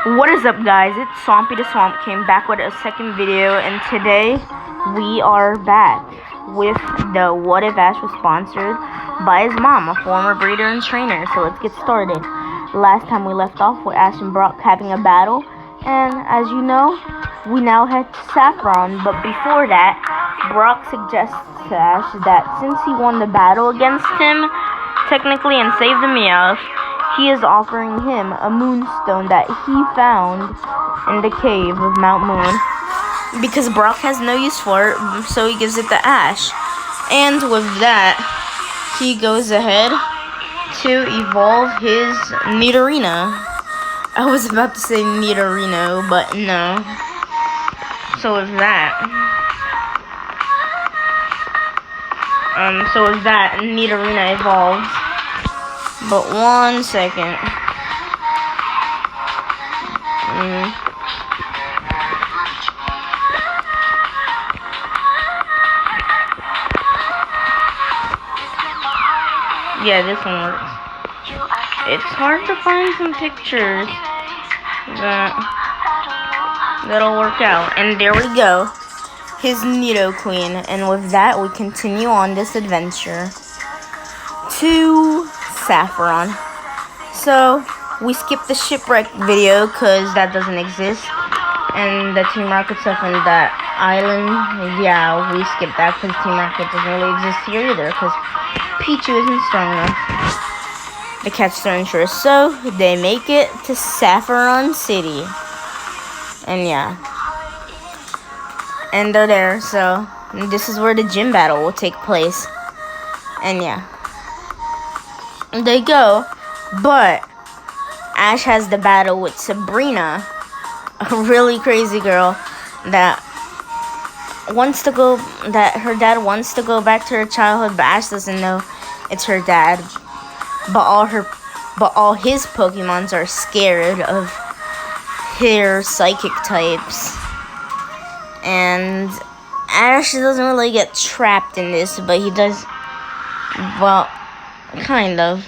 What is up, guys? It's Swampy the Swamp came back with a second video, and today we are back with the What If Ash was sponsored by his mom, a former breeder and trainer. So let's get started. Last time we left off with Ash and Brock having a battle, and as you know, we now head to Saffron. But before that, Brock suggests to Ash that since he won the battle against him, technically, and saved the Meowth, he is offering him a moonstone that he found in the cave of Mount Moon. Because Brock has no use for it, so he gives it to Ash. And with that, he goes ahead to evolve his Nidorino. I was about to say Nidorino, but no. So with that, Nidorino evolves. But 1 second. Yeah, this one works. It's hard to find some pictures that'll work out. And there we go. His Nidoqueen. And with that, we continue on this adventure to Saffron. So we skipped the shipwreck video because that doesn't exist, and the Team Rocket stuff on that island, yeah, we skipped that because Team Rocket doesn't really exist here either because Pichu isn't strong enough to catch their interest. So they make it to Saffron City, and yeah, and they're there. So this is where the gym battle will take place, and yeah, they go, but Ash has the battle with Sabrina, a really crazy girl that her dad wants to go back to her childhood, but Ash doesn't know it's her dad. But all his Pokemons are scared of her psychic types, and Ash doesn't really get trapped in this, but he does. Well, kind of.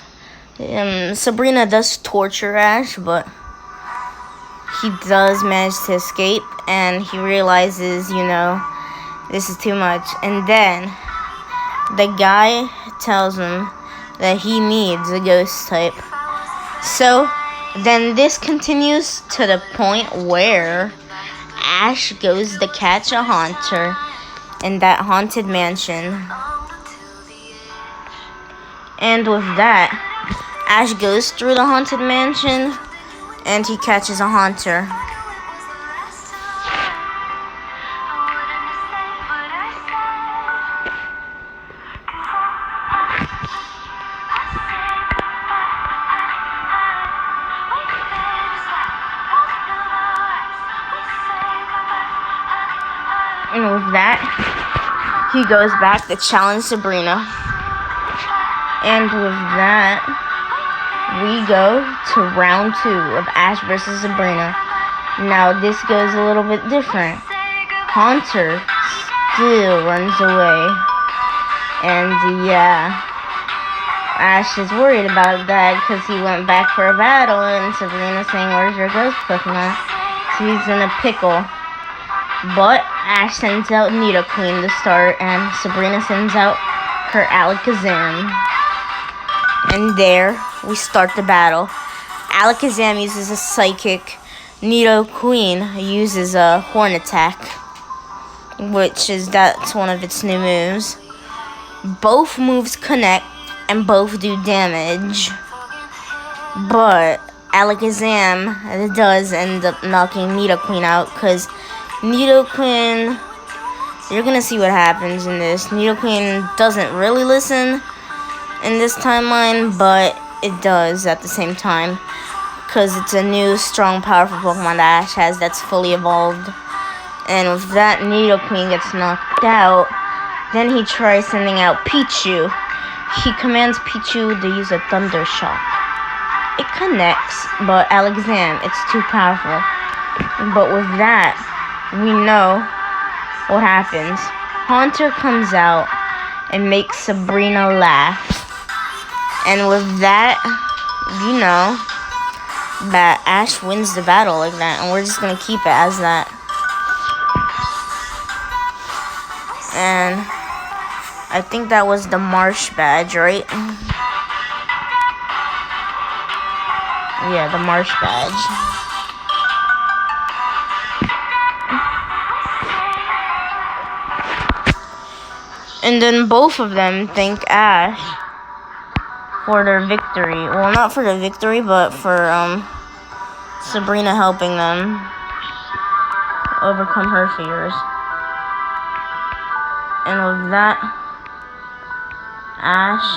Sabrina does torture Ash, but he does manage to escape, and he realizes, this is too much. And then the guy tells him that he needs a ghost type. So then this continues to the point where Ash goes to catch a haunter in that haunted mansion. And with that, Ash goes through the haunted mansion, and he catches a haunter. And with that, he goes back to challenge Sabrina. And with that, we go to round 2 of Ash versus Sabrina. Now this goes a little bit different. Haunter still runs away. And yeah, Ash is worried about that because he went back for a battle, and Sabrina's saying, "Where's your ghost Pokemon?" So he's in a pickle. But Ash sends out Nidoqueen to start, and Sabrina sends out her Alakazam. And there, we start the battle. Alakazam uses a Psychic. Nidoqueen uses a Horn Attack, that's one of its new moves. Both moves connect, and both do damage. But Alakazam does end up knocking Nidoqueen out, because Nidoqueen, you're gonna see what happens in this. Nidoqueen doesn't really listen in this timeline, but it does at the same time, because it's a new, strong, powerful Pokemon that Ash has that's fully evolved. And with that, Nidoqueen gets knocked out. Then he tries sending out Pichu. He commands Pichu to use a Thunder Shock. It connects, but Alakazam, it's too powerful. But with that, we know what happens. Haunter comes out and makes Sabrina laugh. And with that, you know, that Ash wins the battle like that, and we're just gonna keep it as that. And I think that was the Marsh badge, right? Yeah, the Marsh badge. And then both of them thank Ash for their victory. Well, not for the victory, but for Sabrina helping them overcome her fears. And with that, Ash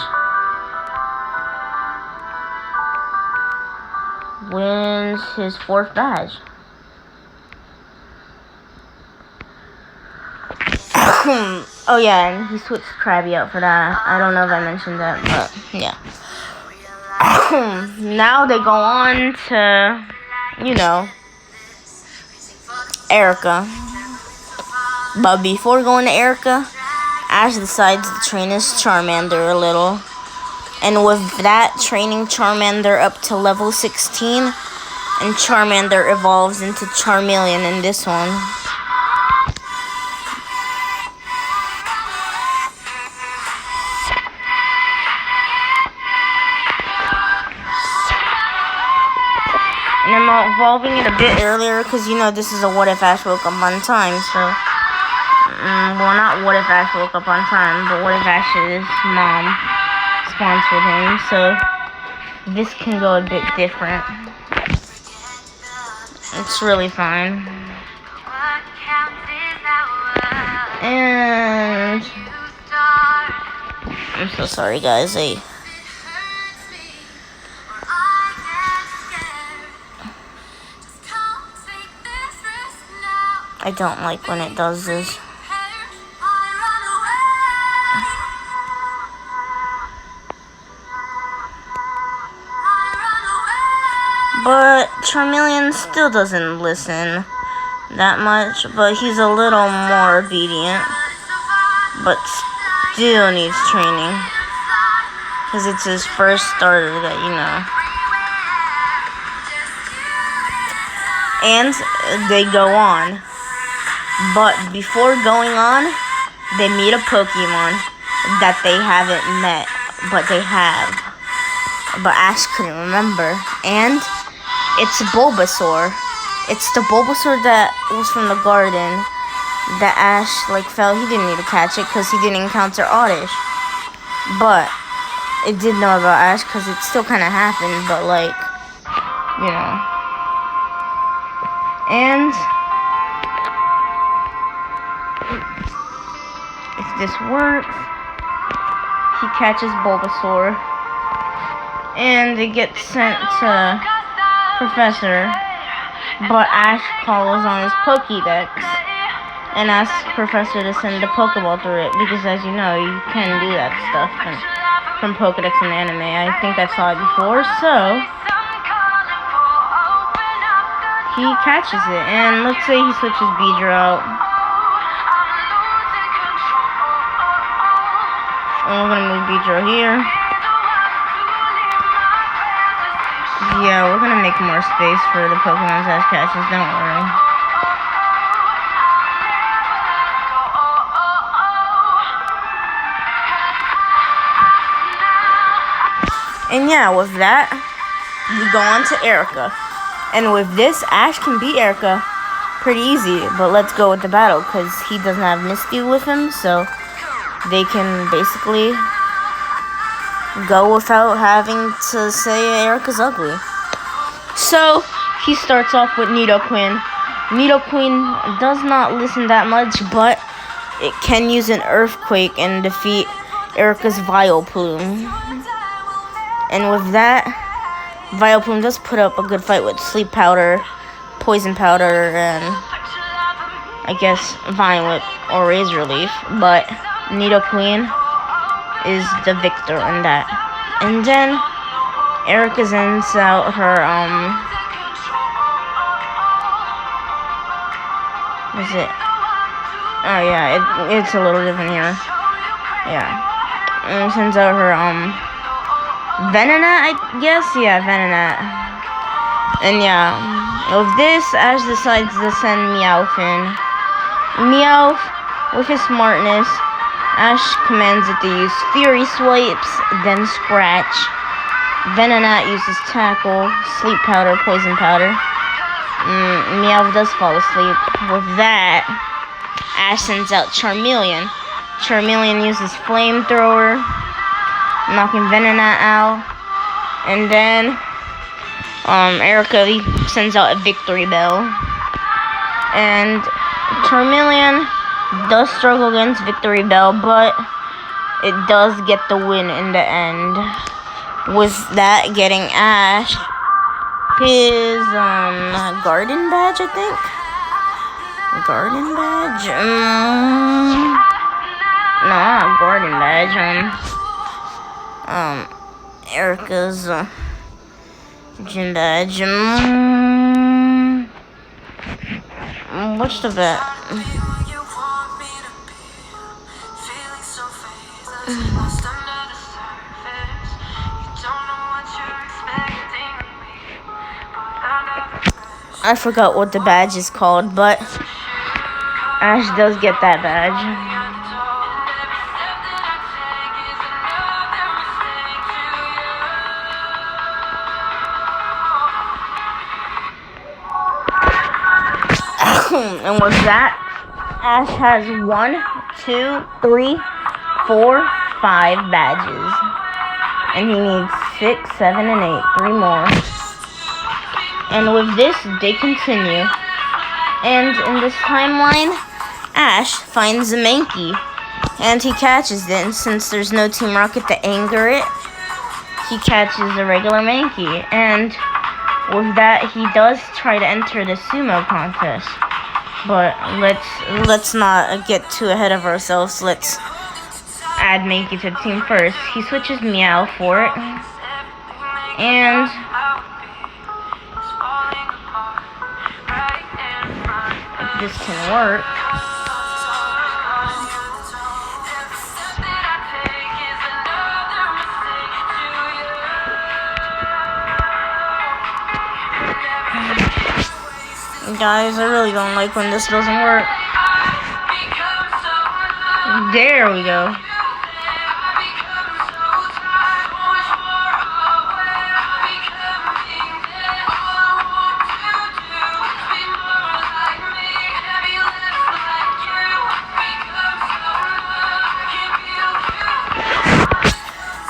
wins his 4th badge. Oh yeah, and he switched Krabby out for that. I don't know if I mentioned that, but yeah. Now they go on to, you know, Erica. But before going to Erica, Ash decides to train his Charmander a little. And with that, training Charmander up to level 16, and Charmander evolves into Charmeleon in this one. And I'm evolving it a bit earlier because, you know, this is a What If Ash Woke Up on Time, so... well, not What If Ash Woke Up on Time, but What If Ash's mom sponsored him, so this can go a bit different. It's really fine. And... I'm so sorry, guys. I don't like when it does this. But Charmeleon still doesn't listen that much, but he's a little more obedient. But still needs training. Because it's his first starter that, you know. And they go on. But before going on, they meet a Pokemon that they haven't met, but they have. But Ash couldn't remember. And it's Bulbasaur. It's the Bulbasaur that was from the garden that Ash, fell. He didn't need to catch it because he didn't encounter Oddish. But it did know about Ash because it still kind of happened, but, you know. And... if this works, he catches Bulbasaur, and it gets sent to Professor, but Ash calls on his Pokédex and asks Professor to send a Pokeball through it, because as you know, you can do that stuff from Pokédex in anime. I think I saw it before, so he catches it, and let's say he switches Beedrill out. And we're gonna move Beedrill here. Yeah, we're gonna make more space for the Pokemon's Ash catches, don't worry. And yeah, with that, we go on to Erica. And with this, Ash can beat Erica pretty easy. But let's go with the battle, because he doesn't have Misty with him, so they can basically go without having to say Erica's ugly. So, he starts off with Nidoqueen. Nidoqueen does not listen that much, but it can use an Earthquake and defeat Erica's Vileplume. And with that, Vileplume does put up a good fight with Sleep Powder, Poison Powder, and I guess Vine Whip or Razor Leaf, but Nidoqueen is the victor in that. And then Erica sends out her what is it? Oh yeah, it's a little different here. Yeah. And sends out her Venonat, I guess? Yeah, Venonat. And yeah, with this, Ash decides to send Meowth in. Meowth, with his smartness, Ash commands it to use Fury Swipes, then Scratch. Venonat uses Tackle, Sleep Powder, Poison Powder. Meowth does fall asleep. With that, Ash sends out Charmeleon. Charmeleon uses Flamethrower, knocking Venonat out. And then, Erica sends out a Victory Bell. And Charmeleon does struggle against Victory Bell, but it does get the win in the end. With that, getting Ash his garden badge, I think. Garden badge? No, not garden badge. Erica's gym badge. What's the bet? I forgot what the badge is called, but Ash does get that badge. And with that, Ash has 1, 2, 3, 4, 5 badges. And he needs 6, 7, and 8. 3 more. And with this, they continue. And in this timeline, Ash finds a Mankey. And he catches it. And since there's no Team Rocket to anger it, he catches a regular Mankey. And with that, he does try to enter the sumo contest. But let's not get too ahead of ourselves. Let's add Mankey to the team first. He switches Meow for it. And if this can work. Guys, I really don't like when this doesn't work. There we go.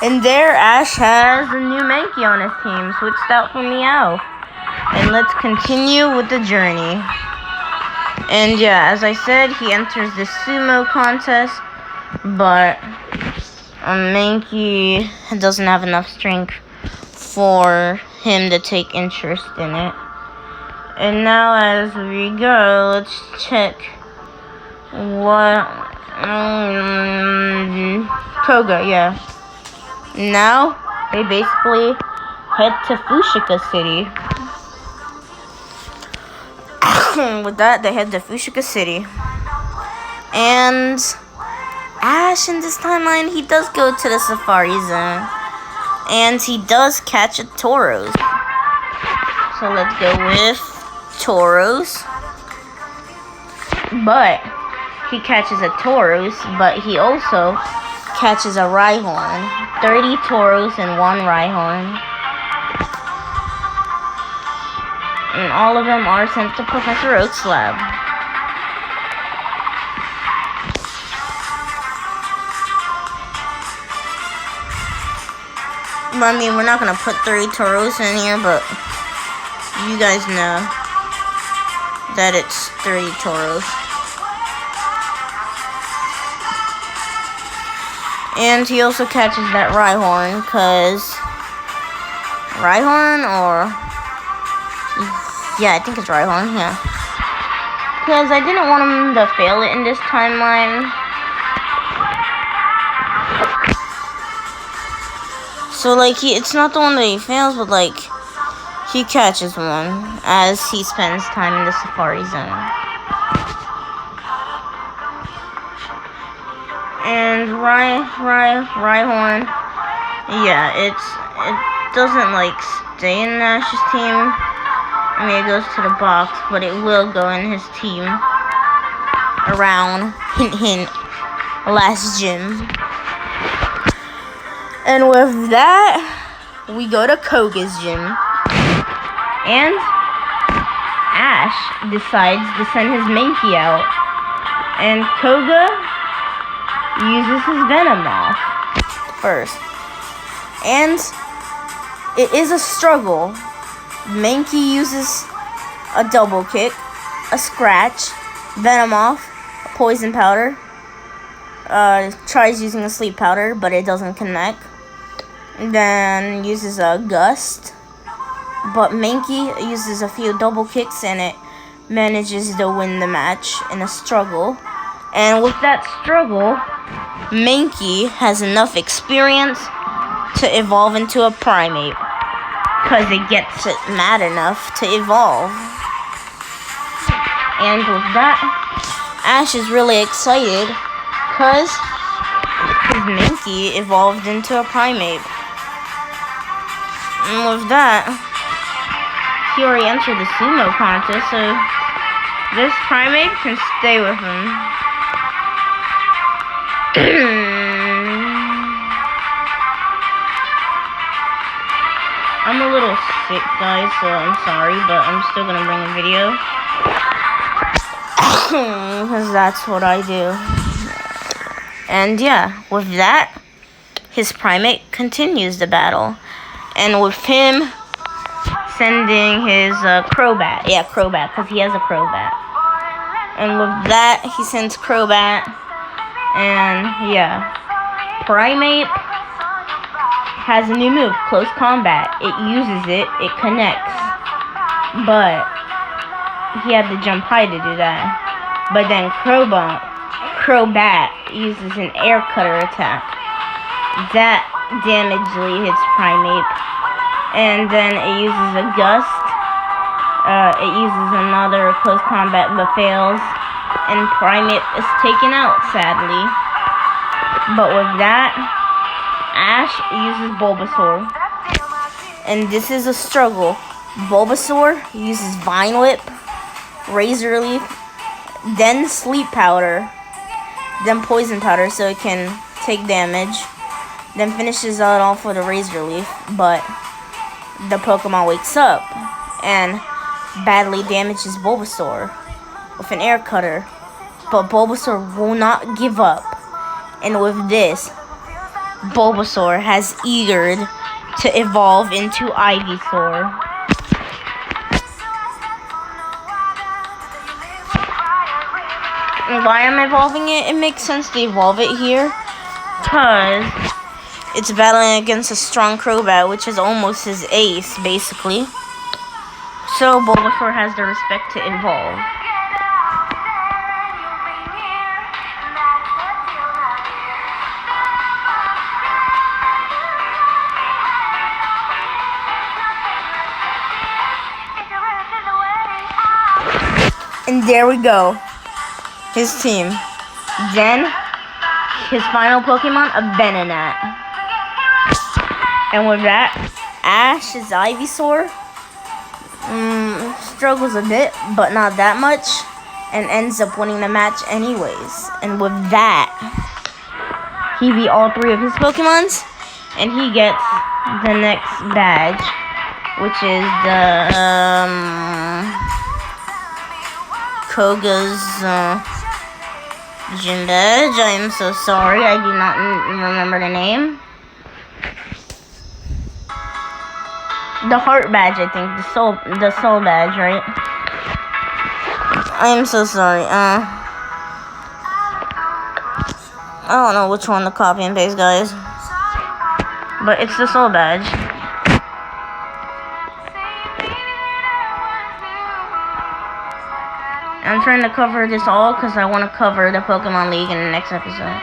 And there, Ash has a new Mankey on his team, switched out from Meow. And let's continue with the journey. And yeah, as I said, he enters the sumo contest, but Mankey doesn't have enough strength for him to take interest in it. And now as we go, let's check what... Koga, yeah. Now, they basically head to Fushika City. With that, they head to Fushika City. And Ash, in this timeline, he does go to the Safari Zone. And he does catch a Tauros. So let's go with Tauros. But he catches a Tauros, but he also catches a Rhyhorn. 30 Tauros and 1 Rhyhorn. And all of them are sent to Professor Oak's lab. But I mean, we're not going to put 30 Tauros in here, but you guys know that it's 30 Tauros. And he also catches that Rhyhorn, because Rhyhorn or... Yeah, I think it's Rhyhorn, yeah. Because I didn't want him to fail it in this timeline. So, like, it's not the one that he fails, but, like, he catches one as he spends time in the Safari Zone. And Rhyhorn, yeah, it doesn't, like, stay in Ash's team. I mean, it goes to the box, but it will go in his team around, hint hint, last gym. And with that, we go to Koga's gym. And Ash decides to send his Mankey out. And Koga uses his Venomoth first. And it is a struggle. Mankey uses a double kick, a scratch, Venomoth, a poison powder. Tries using a sleep powder, but it doesn't connect. Then uses a gust. But Mankey uses a few double kicks and it manages to win the match in a struggle. And with that struggle, Mankey has enough experience to evolve into a primate. Because it gets it mad enough to evolve. And with that, Ash is really excited because his Mankey evolved into a primate. And with that, he already entered the sumo contest, so this primate can stay with him. I'm a little sick, guys, so I'm sorry, but I'm still gonna bring a video. Because that's what I do. And yeah, with that, his primate continues the battle. And with him sending his Crobat. Yeah, Crobat, because he has a Crobat. And with that, he sends Crobat. And yeah, primate has a new move, Close Combat. It uses it, it connects. But he had to jump high to do that. But then Crobat uses an air cutter attack. That damagely hits primate. And then it uses a gust. It uses another Close Combat but fails. And primate is taken out, sadly. But with that, Ash uses Bulbasaur. And this is a struggle. Bulbasaur uses Vine Whip, Razor Leaf, then Sleep Powder, then Poison Powder so it can take damage. Then finishes it off with a Razor Leaf, but the Pokemon wakes up and badly damages Bulbasaur with an Air Cutter. But Bulbasaur will not give up. And with this, Bulbasaur has eagered to evolve into Ivysaur. And why I'm evolving it? It makes sense to evolve it here, because it's battling against a strong Crobat, which is almost his ace, basically. So Bulbasaur has the respect to evolve. And there we go. His team. Then, his final Pokemon, a Venonat. And with that, Ash's Ivysaur struggles a bit, but not that much, and ends up winning the match anyways. And with that, he beat all three of his Pokemons, and he gets the next badge, which is the Koga's gym badge. I am so sorry, I do not remember the name. The heart badge, I think. The soul badge, right? I am so sorry. I don't know which one to copy and paste, guys. But it's the soul badge. I'm trying to cover this all because I want to cover the Pokemon League in the next episode.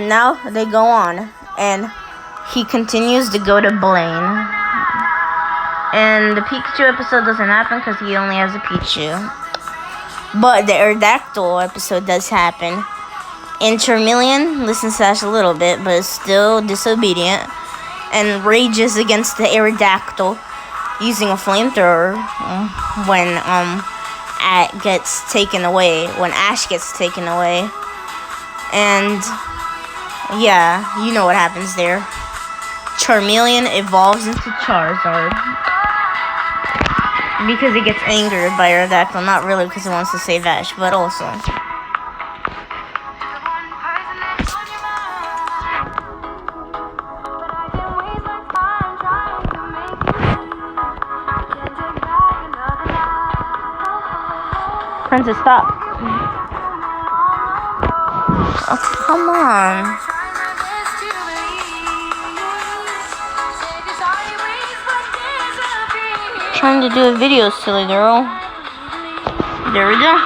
Now they go on, and he continues to go to Blaine. And the Pikachu episode doesn't happen because he only has a Pichu. But the Aerodactyl episode does happen. And Charmeleon listens to Ash a little bit, but is still disobedient and rages against the Aerodactyl using a flamethrower when when Ash gets taken away. And yeah, you know what happens there. Charmeleon evolves into Charizard because it gets angered by Aerodactyl. Not really because it wants to save Ash, but also. Princess, stop. Oh, come on. Trying to do a video, silly girl. There we go.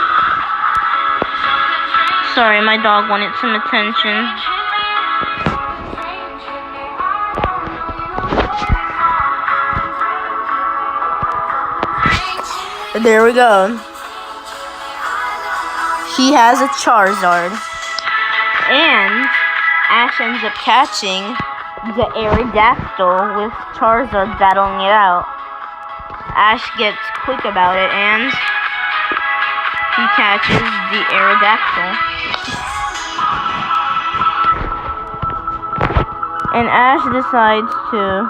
Sorry, my dog wanted some attention. There we go. He has a Charizard. And Ash ends up catching the Aerodactyl with Charizard battling it out. Ash gets quick about it and he catches the Aerodactyl. And Ash decides to,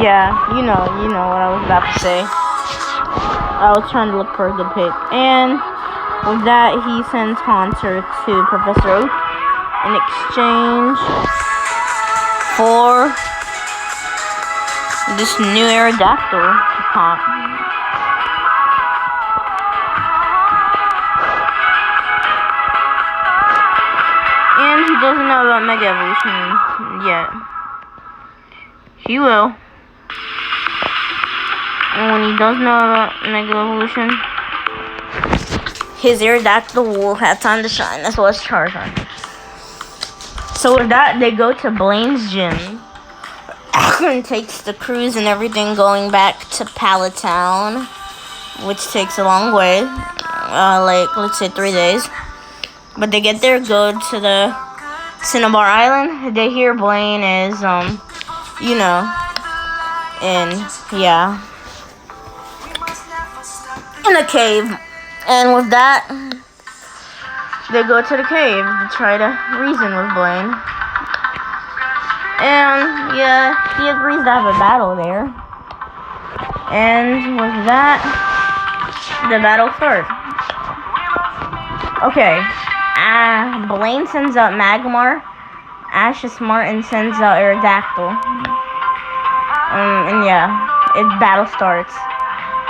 yeah, you know what I was about to say. I was trying to look for a good pick. And with that, he sends Haunter to Professor Oak in exchange for this new Aerodactyl to pop. And he doesn't know about Mega Evolution yet. He will. And when he does know about Mega Evolution, his Aerodactyl will have time to shine, as well as Charizard. So with that, they go to Blaine's gym. And takes the cruise and everything going back to Palatown, which takes a long way. Let's say 3 days. But they get there, go to the Cinnabar Island. They hear Blaine is, in a cave. And with that, they go to the cave to try to reason with Blaine. And yeah, he agrees to have a battle there. And with that, the battle starts. Okay. Blaine sends out Magmar. Ash is smart and sends out Aerodactyl. And yeah, battle starts.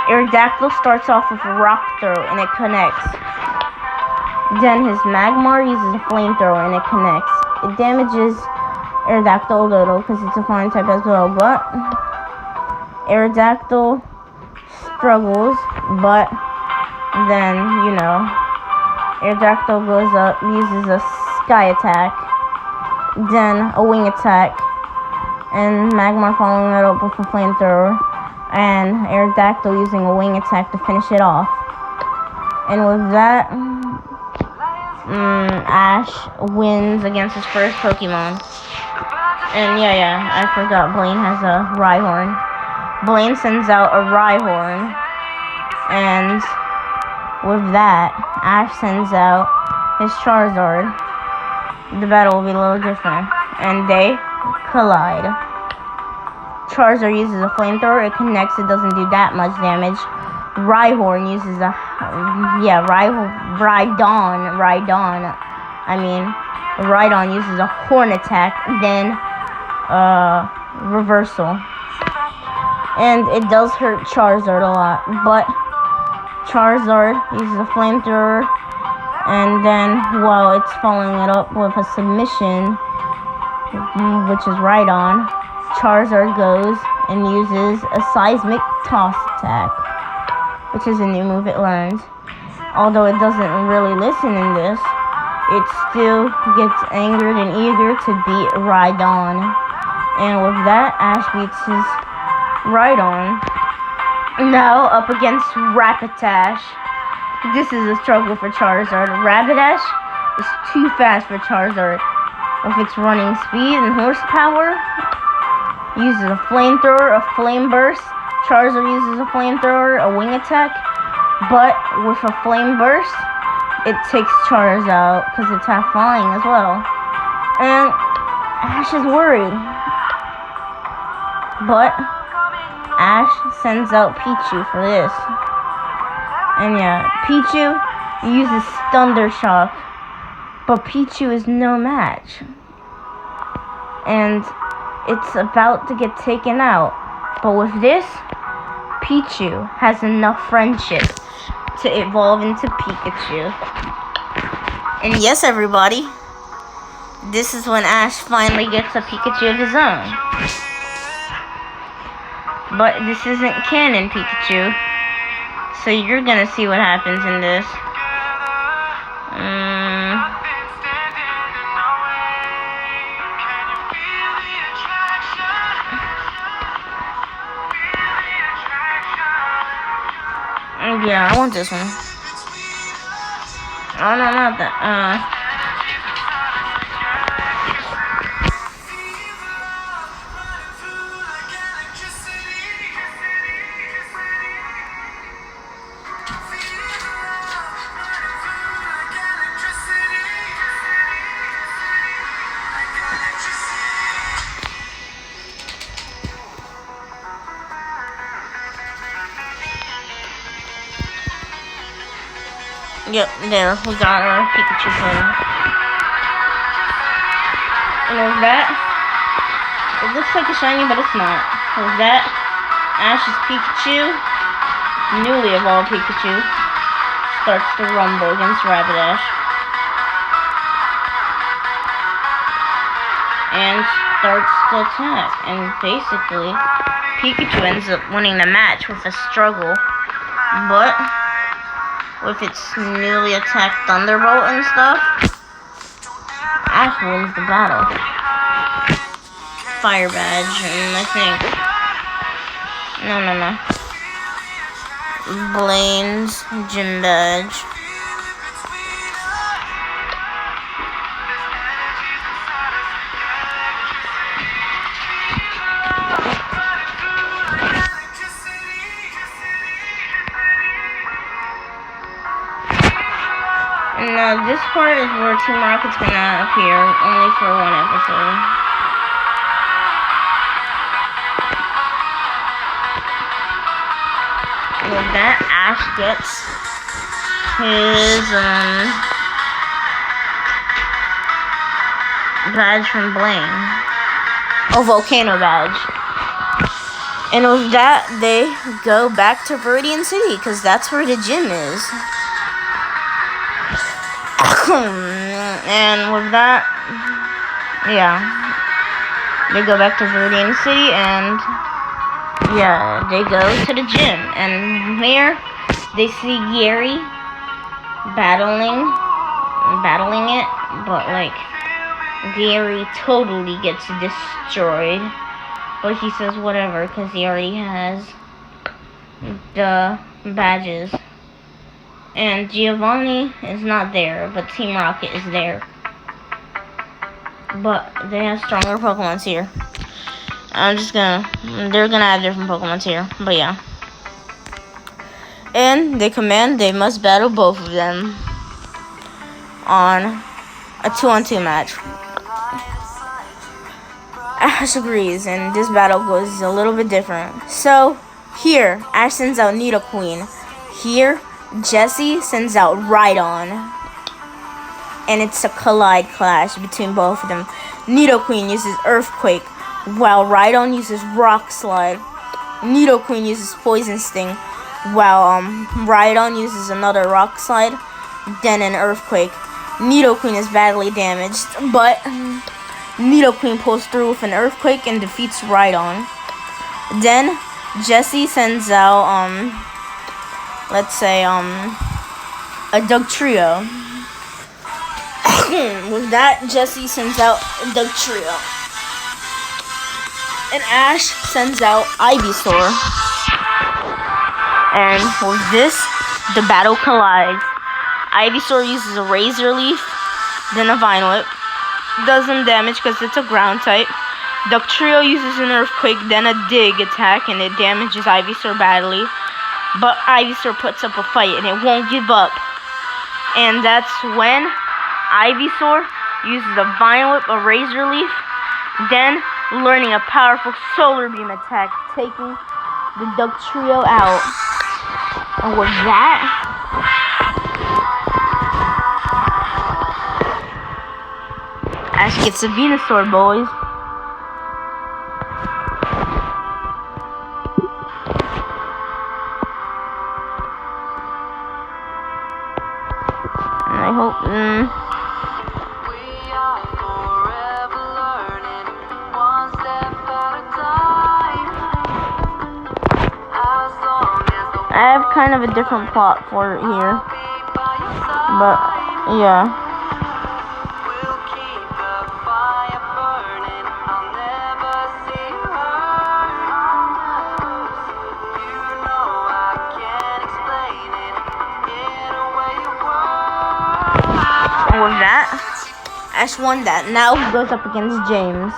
Aerodactyl starts off with a Rock Throw and it connects. Then his Magmar uses a Flamethrower and it connects. It damages Aerodactyl a little because it's a flying type as well, but Aerodactyl struggles, but then, Aerodactyl goes up, uses a Sky Attack, then a Wing Attack, and Magmar following it up with a Flamethrower, and Aerodactyl using a Wing Attack to finish it off. And with that, Ash wins against his first Pokemon. And yeah, I forgot Blaine has a Rhyhorn. Blaine sends out a Rhyhorn, and with that, Ash sends out his Charizard. The battle will be a little different, and they collide. Charizard uses a Flamethrower, it connects, it doesn't do that much damage. Rhyhorn uses a, Rhydon uses a Horn Attack, then Reversal. And it does hurt Charizard a lot, but Charizard uses a Flamethrower, and then while it's following it up with a Submission, which is Rhydon, Charizard goes and uses a Seismic Toss Attack, which is a new move it learns. Although it doesn't really listen in this, it still gets angered and eager to beat Rhydon. And with that, Ash beats his Rhydon. Now up against Rapidash. This is a struggle for Charizard. Rapidash is too fast for Charizard. With its running speed and horsepower, uses a flamethrower, a flame burst. Charizard uses a flamethrower, a wing attack. But with a flame burst, it takes Charizard out because it's half flying as well. And Ash is worried. But Ash sends out Pichu for this. And yeah, Pichu uses Thunder Shock. But Pichu is no match. And it's about to get taken out. But with this, Pichu has enough friendship to evolve into Pikachu. And yes, everybody, this is when Ash finally gets a Pikachu of his own. But this isn't canon Pikachu, so you're gonna see what happens in this. Yeah, I want this one. Oh no, not that. Yep, there, we got our Pikachu pin. And with that, it looks like a shiny, but it's not. With that, Ash's Pikachu, newly evolved Pikachu, starts to rumble against Rapidash. And starts to attack. And basically, Pikachu ends up winning the match with a struggle. But with its newly attacked Thunderbolt and stuff, Ash wins the battle. Fire badge, and I think... No. Blaine's gym badge. Now, this part is where Team Rocket's gonna appear, only for one episode. With that, Ash gets his, badge from Blaine. Oh, Volcano badge. And with that, they go back to Viridian City, because that's where the gym is. And with that, yeah, they go back to Viridian City, and yeah, they go to the gym, and here they see Gary battling it, but like Gary totally gets destroyed, but he says whatever because he already has the badges. And Giovanni is not there, but Team Rocket is there. But they have stronger Pokemons here. They're gonna have different Pokemons here, but yeah. And they command they must battle both of them on a 2-on-2 match. Ash agrees, and this battle goes a little bit different. So, here, Ash sends out Nidoqueen. Here, Jesse sends out Rhydon, and it's a collide clash between both of them. Nidoqueen uses Earthquake, while Rhydon uses Rock Slide. Nidoqueen uses Poison Sting, while Rhydon uses another Rock Slide, then an Earthquake. Nidoqueen is badly damaged, but Nidoqueen pulls through with an Earthquake and defeats Rhydon. Then Jesse sends out let's say a Dugtrio. With that, Jesse sends out the trio. And Ash sends out Ivysaur. And with this, the battle collides. Ivysaur uses a Razor Leaf, then a Violet. Does some damage because it's a ground type. Dugtrio uses an Earthquake, then a Dig attack, and it damages Ivysaur badly. But Ivysaur puts up a fight, and it won't give up. And that's when Ivysaur uses a Violet, a Razor Leaf, then learning a powerful Solar Beam attack, taking the Dugtrio out. And with that, Ash gets a Venusaur, boys. And I hope, I have kind of a different plot for it here, but yeah. And with that, Ash won that. Now he goes up against James,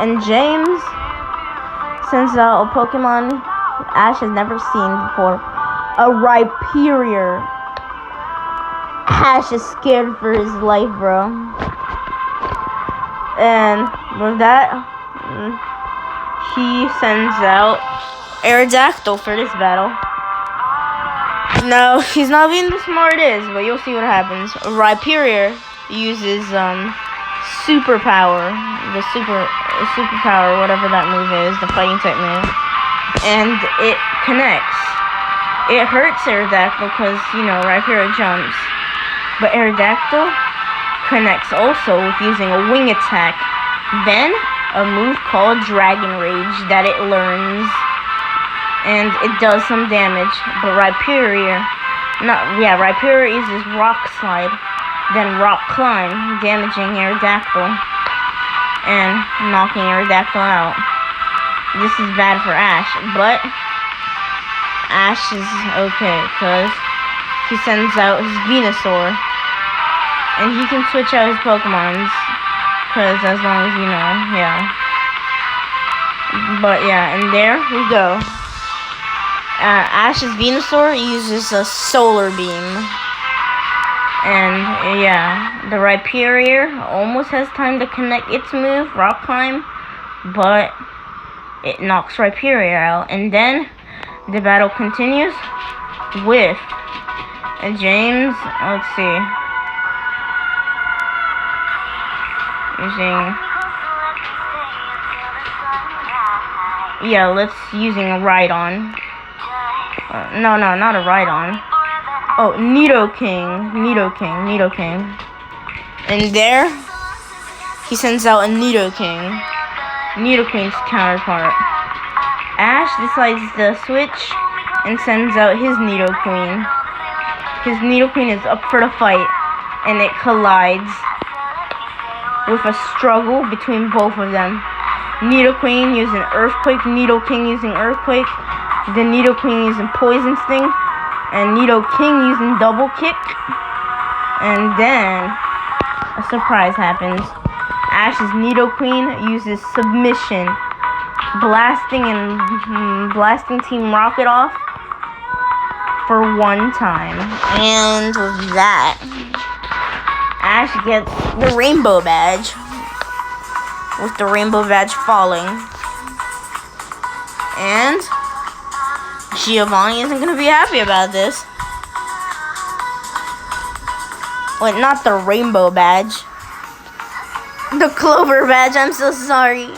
and James sends out a Pokemon Ash has never seen before. A Rhyperior. Ash is scared for his life, bro. And with that, he sends out Aerodactyl for this battle. No, he's not being the smartest, but you'll see what happens. Rhyperior uses superpower. The superpower, whatever that move is, the fighting type move. And it connects. It hurts Aerodactyl because, you know, Rhyperior jumps. But Aerodactyl connects also with using a wing attack. Then, a move called Dragon Rage that it learns. And it does some damage. But Rhyperior uses Rock Slide. Then Rock Climb, damaging Aerodactyl. And knocking Aerodactyl out. This is bad for Ash, but Ash is okay because he sends out his Venusaur, and he can switch out his Pokemons because as long as you know, yeah. But yeah, and there we go. Ash's Venusaur uses a Solar Beam, and yeah, the Rhyperior almost has time to connect its move, Rock Climb, but it knocks Rhyperior out, and then the battle continues with James. Let's see, using a Rhydon. No, not a Rhydon. Oh, Nidoking. And there, he sends out a Nidoking. Nidoking's counterpart. Ash decides to switch and sends out his Nidoqueen. His Nidoqueen is up for the fight, and it collides with a struggle between both of them. Nidoqueen using Earthquake, Nidoking using Earthquake, the Nidoqueen using Poison Sting, and Nidoking using Double Kick. And then a surprise happens. Ash's Nidoqueen uses Submission, blasting Team Rocket off for one time. And with that, Ash gets the Rainbow Badge, with the Rainbow Badge falling. And Giovanni isn't going to be happy about this. Wait, not the Rainbow Badge. The Clover Badge, I'm so sorry.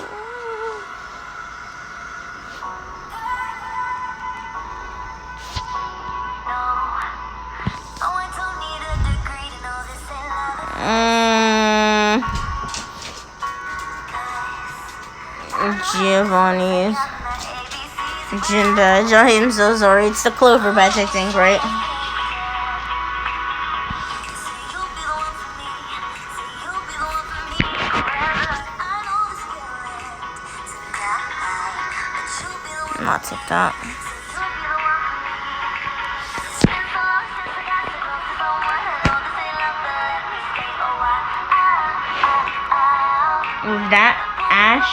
Giovanni's Gym Badge. I am so sorry. It's the Clover Badge, I think, right? I'll take that. With that, Ash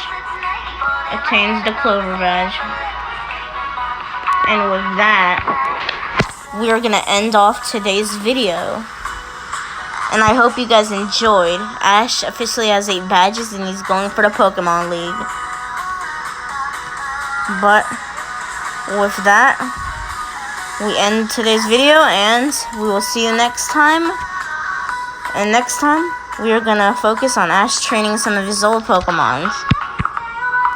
obtains the Clover badge. And with that, we are gonna end off today's video. And I hope you guys enjoyed. Ash officially has 8 badges and he's going for the Pokemon League. But with that, we end today's video and we will see you next time. And next time, we are gonna focus on Ash training some of his old Pokemon.